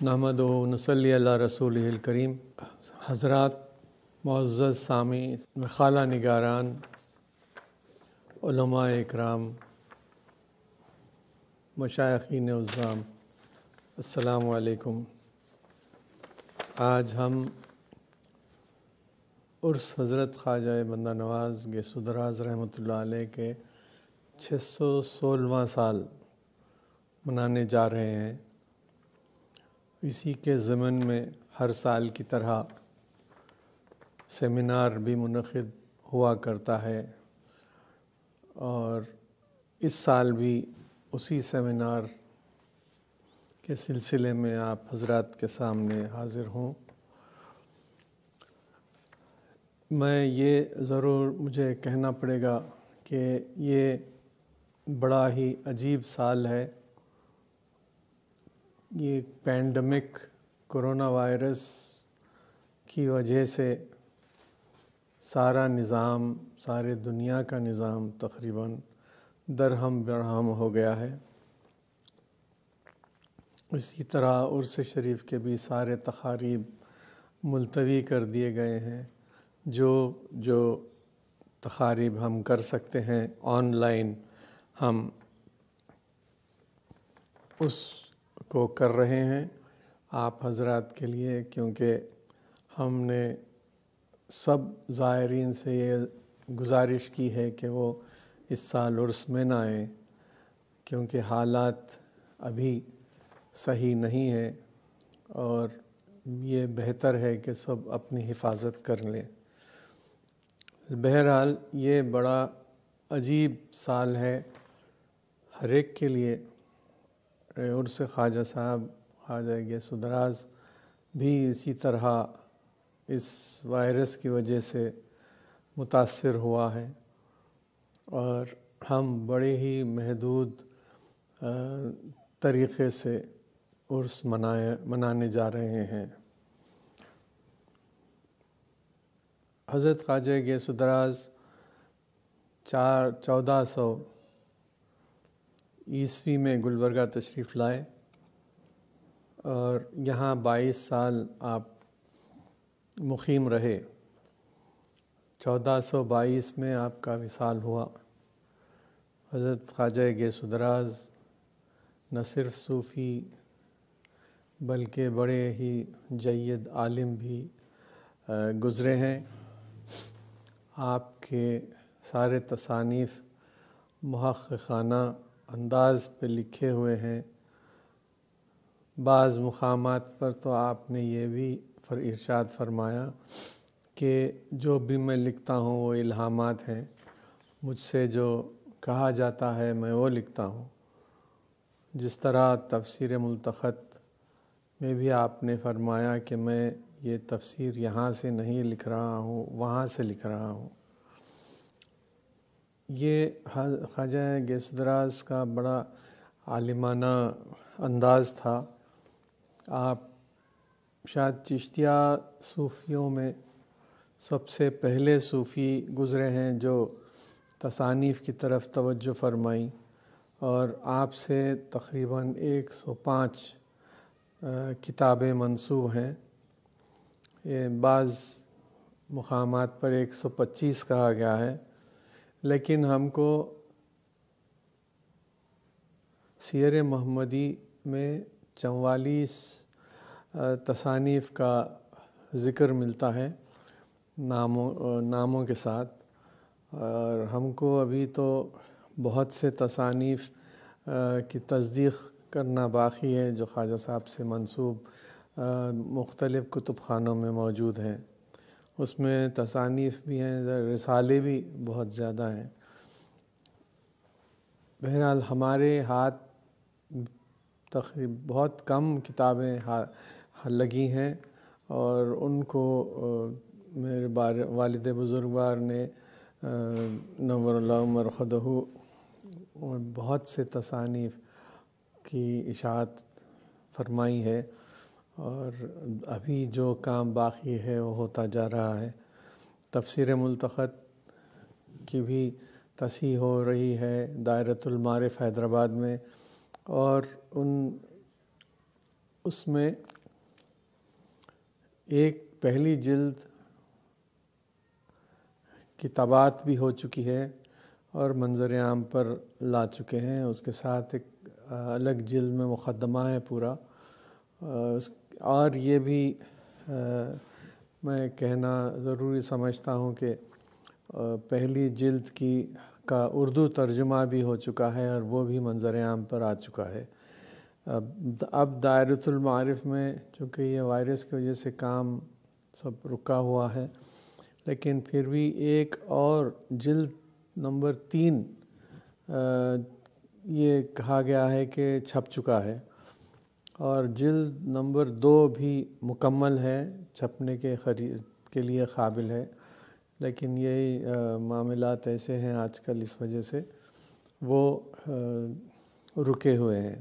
نحمدہ و نصلی علی رسولہ الکریم۔ حضرات، معزز سامعین، خالہ نگاران، علماء اکرام، مشائخین عظام، السلام علیکم۔ آج ہم عرس حضرت خواجہ بندہ نواز گیسو دراز رحمۃ اللہ علیہ کے 616واں سال منانے جا رہے ہیں۔ اسی کے ضمن میں ہر سال کی طرح سیمینار بھی منعقد ہوا کرتا ہے، اور اس سال بھی اسی سیمینار کے سلسلے میں آپ حضرات کے سامنے حاضر ہوں۔ یہ ضرور مجھے کہنا پڑے گا کہ یہ بڑا ہی عجیب سال ہے۔ یہ پینڈمک کرونا وائرس کی وجہ سے سارا نظام، سارے دنیا کا نظام تقریباً درہم برہم ہو گیا ہے۔ اسی طرح عرس شریف کے بھی سارے تقاریب ملتوی کر دیے گئے ہیں۔ جو تقاریب ہم کر سکتے ہیں آن لائن، ہم اس کو کر رہے ہیں آپ حضرات کے لیے، کیونکہ ہم نے سب زائرین سے یہ گزارش کی ہے کہ وہ اس سال عرس میں نہ آئیں، کیونکہ حالات ابھی صحیح نہیں ہے، اور یہ بہتر ہے کہ سب اپنی حفاظت کر لیں۔ بہرحال یہ بڑا عجیب سال ہے ہر ایک کے لیے۔ عرس خواجہ صاحب خواجہ گیسو دراز بھی اسی طرح اس وائرس کی وجہ سے متاثر ہوا ہے، اور ہم بڑے ہی محدود طریقے سے عرس منانے جا رہے ہیں۔ حضرت خواجہ گیسو دراز 1400 عیسوی میں گلبرگہ تشریف لائے، اور یہاں 22 سال آپ مقیم رہے۔ 1422 میں آپ کا وصال ہوا۔ حضرت خواجہ گیسو دراز نہ صرف صوفی بلکہ بڑے ہی جید عالم بھی گزرے ہیں۔ آپ کے سارے تصانیف محققانہ انداز پہ لکھے ہوئے ہیں۔ بعض مقامات پر تو آپ نے یہ بھی ارشاد فرمایا کہ جو بھی میں لکھتا ہوں وہ الہامات ہیں، مجھ سے جو کہا جاتا ہے میں وہ لکھتا ہوں۔ جس طرح تفسیر ملتقط میں بھی آپ نے فرمایا کہ میں یہ تفسیر یہاں سے نہیں لکھ رہا ہوں، وہاں سے لکھ رہا ہوں۔ یہ خواجہ گیسو دراز کا بڑا عالمانہ انداز تھا۔ آپ شاید چشتیہ صوفیوں میں سب سے پہلے صوفی گزرے ہیں جو تصانیف کی طرف توجہ فرمائیں، اور آپ سے تقریباً 105 کتابیں منسوب ہیں۔ بعض مقامات پر 125 کہا گیا ہے، لیکن ہم کو سیر محمدی میں 44 تصانیف کا ذکر ملتا ہے ناموں کے ساتھ، اور ہم کو ابھی تو بہت سے تصانیف کی تصدیق کرنا باقی ہے جو خواجہ صاحب سے منسوب مختلف کتب خانوں میں موجود ہیں۔ اس میں تصانیف بھی ہیں، رسالے بھی بہت زیادہ ہیں۔ بہرحال ہمارے ہاتھ بہت کم کتابیں لگی ہیں، اور ان کو میرے والد بزرگوار نے نور اللہ مرقدہ بہت سے تصانیف کی اشاعت فرمائی ہے، اور ابھی جو کام باقی ہے وہ ہوتا جا رہا ہے۔ تفسیر ملتقط کی بھی تصحیح ہو رہی ہے دائرۃ المعارف حیدرآباد میں، اور ان اس میں ایک پہلی جلد کتابات بھی ہو چکی ہے اور منظر عام پر لا چکے ہیں، اس کے ساتھ ایک الگ جلد میں مقدمہ ہے پورا، اور یہ بھی میں کہنا ضروری سمجھتا ہوں کہ پہلی جلد کا اردو ترجمہ بھی ہو چکا ہے اور وہ بھی منظر عام پر آ چکا ہے۔ اب دائرۃ المعارف میں چونکہ یہ وائرس کی وجہ سے کام سب رکا ہوا ہے، لیکن پھر بھی ایک اور جلد نمبر 3 یہ کہا گیا ہے کہ چھپ چکا ہے، اور جلد نمبر 2 بھی مکمل ہے، چھپنے کے لیے قابل ہے، لیکن یہی معاملات ایسے ہیں آج کل، اس وجہ سے وہ رکے ہوئے ہیں۔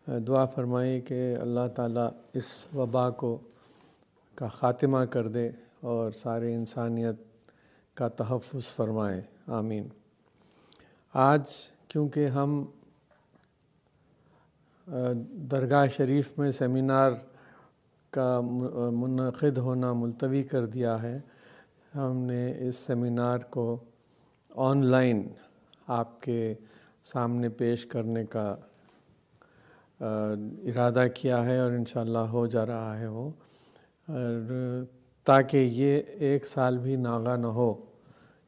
دعا فرمائیے کہ اللہ تعالیٰ اس وبا کا خاتمہ کر دے اور سارے انسانیت کا تحفظ فرمائے، آمین۔ آج کیونکہ ہم درگاہ شریف میں سیمینار کا منعقد ہونا ملتوی کر دیا ہے، ہم نے اس سیمینار کو آن لائن آپ کے سامنے پیش کرنے کا ارادہ کیا ہے، اور انشاءاللہ ہو جا رہا ہے وہ، اور تاکہ یہ 1 سال بھی ناغہ نہ ہو،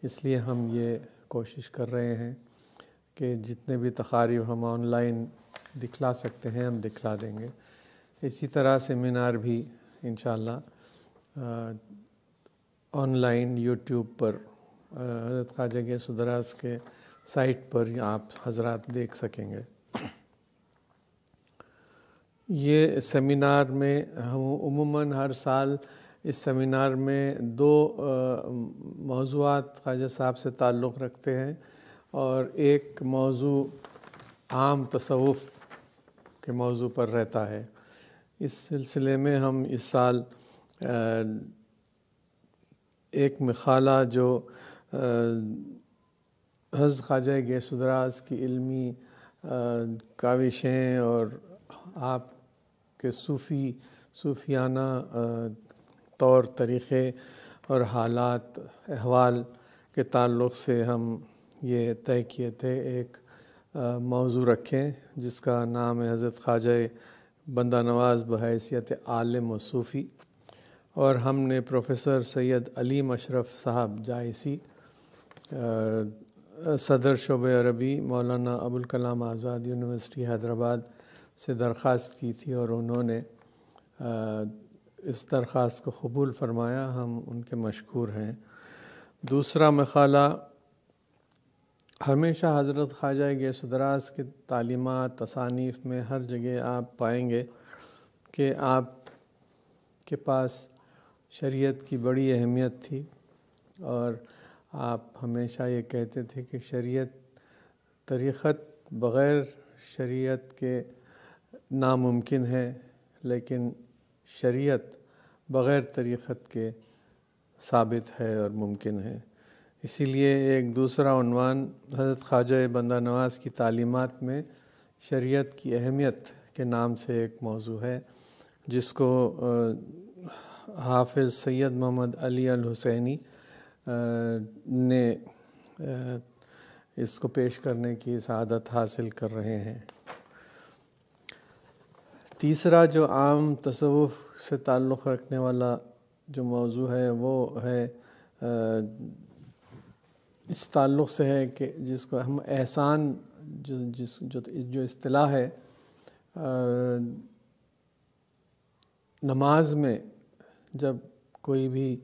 اس لیے ہم یہ کوشش کر رہے ہیں کہ جتنے بھی تقاریب ہم آن لائن دکھلا سکتے ہیں ہم دکھلا دیں گے۔ اسی طرح سیمینار بھی انشاءاللہ آن لائن یوٹیوب پر حضرت خواجہ غیث الدراز کے سائٹ پر آپ حضرات دیکھ سکیں گے۔ یہ سیمینار میں ہم عموماً ہر سال اس سیمینار میں 2 موضوعات خواجہ صاحب سے تعلق رکھتے ہیں، اور ایک موضوع عام تصوف کے موضوع پر رہتا ہے۔ اس سلسلے میں ہم اس سال ایک مقالہ جو حضرت خواجہ غیث الدراز کی علمی کاوشیں اور آپ کے صوفیانہ طور طریقے اور حالات احوال کے تعلق سے ہم یہ طے کیے تھے ایک موضوع رکھیں، جس کا نام ہے حضرت خواجہ بندہ نواز بحیثیت عالم و صوفی، اور ہم نے پروفیسر سید علیم اشرف صاحب جائسی، صدر شعبہ عربی مولانا ابوالکلام آزاد یونیورسٹی حیدرآباد سے درخواست کی تھی، اور انہوں نے اس درخواست کو قبول فرمایا، ہم ان کے مشکور ہیں۔ دوسرا مقالہ، ہمیشہ حضرت خواجہ غیث الدراز کے تعلیمات تصانیف میں ہر جگہ آپ پائیں گے کہ آپ کے پاس شریعت کی بڑی اہمیت تھی، اور آپ ہمیشہ یہ کہتے تھے کہ طریقت بغیر شریعت کے ناممکن ہے، لیکن شریعت بغیر طریقت کے ثابت ہے اور ممکن ہے۔ اسی لیے ایک دوسرا عنوان حضرت خواجہ بندہ نواز کی تعلیمات میں شریعت کی اہمیت کے نام سے ایک موضوع ہے، جس کو حافظ سید محمد علی الحسینی نے اس کو پیش کرنے کی سعادت حاصل کر رہے ہیں۔ تیسرا جو عام تصوف سے تعلق رکھنے والا جو موضوع ہے وہ ہے اس تعلق سے ہے کہ جس کو ہم احسان جو اصطلاح ہے، نماز میں جب کوئی بھی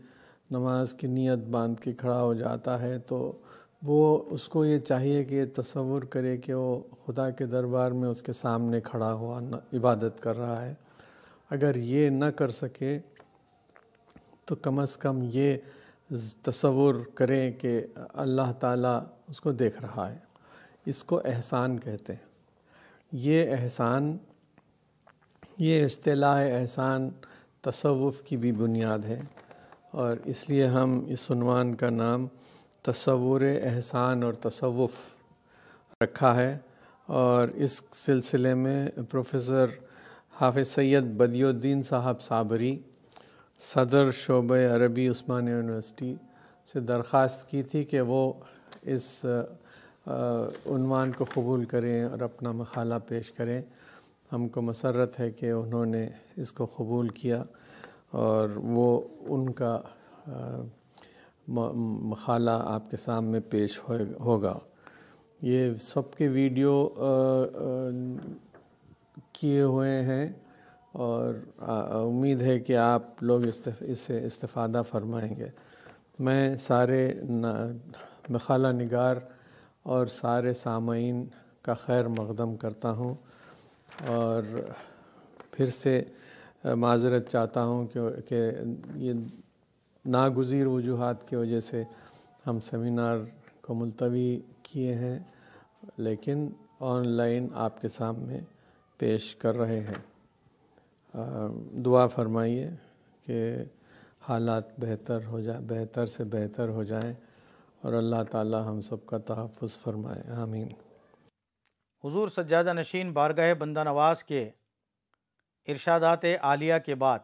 نماز کی نیت باندھ کے کھڑا ہو جاتا ہے تو وہ اس کو یہ چاہیے کہ یہ تصور کرے کہ وہ خدا کے دربار میں اس کے سامنے کھڑا ہوا عبادت کر رہا ہے۔ اگر یہ نہ کر سکے تو کم از کم یہ تصور کریں کہ اللہ تعالیٰ اس کو دیکھ رہا ہے۔ اس کو احسان کہتے ہیں۔ یہ احسان، یہ اصطلاح احسان تصوف کی بھی بنیاد ہے، اور اس لیے ہم اس عنوان کا نام تصور احسان اور تصوف رکھا ہے، اور اس سلسلے میں پروفیسر حافظ سید بدی الدین صاحب صابری صدر شعبہ عربی عثمانیہ یونیورسٹی سے درخواست کی تھی کہ وہ اس عنوان کو قبول کریں اور اپنا مقالہ پیش کریں۔ ہم کو مسرت ہے کہ انہوں نے اس کو قبول کیا اور وہ ان کا مقالہ آپ کے سامنے پیش ہوگا۔ یہ سب کے ویڈیو کیے ہوئے ہیں اور امید ہے کہ آپ لوگ اس سے استفادہ فرمائیں گے۔ میں سارے مقالہ نگار اور سارے سامعین کا خیر مقدم کرتا ہوں اور پھر سے معذرت چاہتا ہوں کہ یہ ناگزیر وجوہات کی وجہ سے ہم سیمینار کو ملتوی کیے ہیں، لیکن آن لائن آپ کے سامنے پیش کر رہے ہیں۔ دعا فرمائیے کہ حالات بہتر سے بہتر ہو جائیں اور اللہ تعالی ہم سب کا تحفظ فرمائے، آمین۔ حضور سجادہ نشین بارگاہ بندہ نواز کے ارشادات عالیہ کے بعد